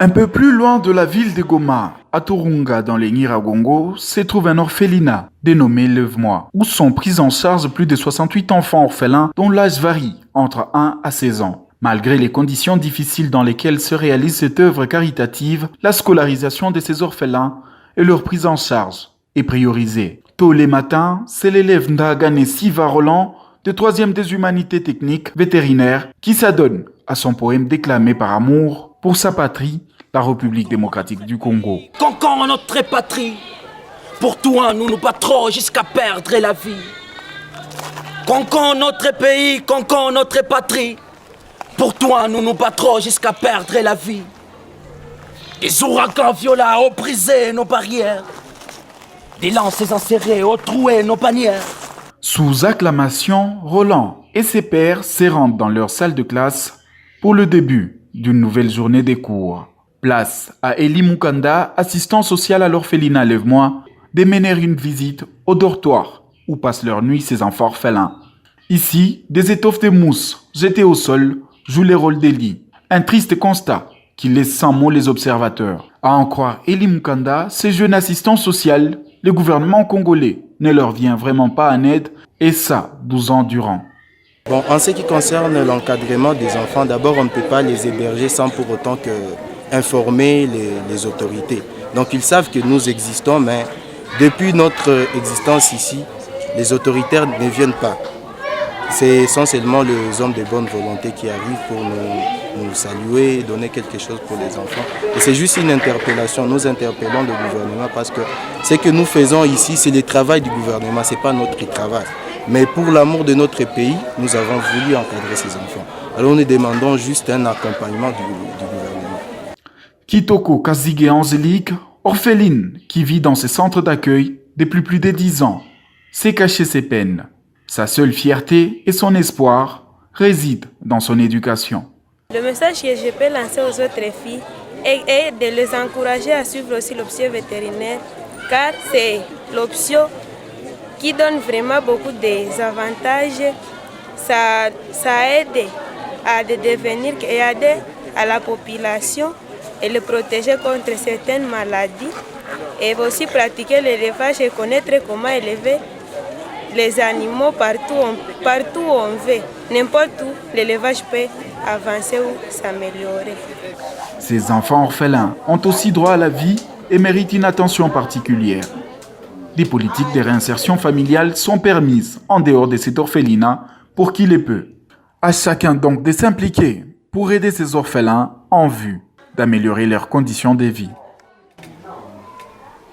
Un peu plus loin de la ville de Goma, à Turunga dans les Nyiragongo, se trouve un orphelinat dénommé Lève-moi, où sont pris en charge plus de 68 enfants orphelins dont l'âge varie entre 1 à 16 ans. Malgré les conditions difficiles dans lesquelles se réalise cette œuvre caritative, la scolarisation de ces orphelins et leur prise en charge est priorisée. Tôt les matins, c'est l'élève Ndagane Siva Roland de 3e des humanités techniques vétérinaires qui s'adonne à son poème déclamé par amour pour sa patrie, la République démocratique du Congo. Concon notre patrie, pour toi nous nous battrons jusqu'à perdre la vie. Concon notre pays, concon notre patrie, pour toi nous nous battrons jusqu'à perdre la vie. Des ouragans violents ont brisé nos barrières, des lances enserrées ont troué nos bannières. Sous acclamation, Roland et ses pairs se rendent dans leur salle de classe pour le début d'une nouvelle journée des cours. Place à Eli Mukanda, assistant social à l'orphelinat Lève-moi, de mener une visite au dortoir où passent leur nuit ces enfants orphelins. Ici, des étoffes de mousse jetées au sol jouent les rôles des lits. Un triste constat qui laisse sans mots les observateurs. À en croire Eli Mukanda, ces jeunes assistants sociaux, le gouvernement congolais ne leur vient vraiment pas en aide, et ça, 12 ans durant. Bon, en ce qui concerne l'encadrement des enfants, d'abord on ne peut pas les héberger sans pour autant informer les autorités. Donc ils savent que nous existons, mais depuis notre existence ici, les autoritaires ne viennent pas. C'est essentiellement les hommes de bonne volonté qui arrivent pour nous saluer, donner quelque chose pour les enfants. Et c'est juste une interpellation. Nous interpellons le gouvernement parce que ce que nous faisons ici, c'est le travail du gouvernement, ce n'est pas notre travail. Mais pour l'amour de notre pays, nous avons voulu encadrer ces enfants. Alors nous demandons juste un accompagnement du gouvernement. Kitoko Kazige Angélique, orpheline qui vit dans ces centres d'accueil depuis plus de 10 ans, sait cacher ses peines. Sa seule fierté et son espoir résident dans son éducation. Le message que je peux lancer aux autres filles est de les encourager à suivre aussi l'option vétérinaire, car c'est l'option qui donne vraiment beaucoup d'avantages. Ça aide à devenir et aider à la population et les protéger contre certaines maladies. Et aussi pratiquer l'élevage et connaître comment élever les animaux partout où on veut. N'importe où, l'élevage peut avancer ou s'améliorer. Ces enfants orphelins ont aussi droit à la vie et méritent une attention particulière. Des politiques de réinsertion familiale sont permises en dehors de cet orphelinat pour qui les peut. À chacun donc de s'impliquer pour aider ces orphelins en vue d'améliorer leurs conditions de vie.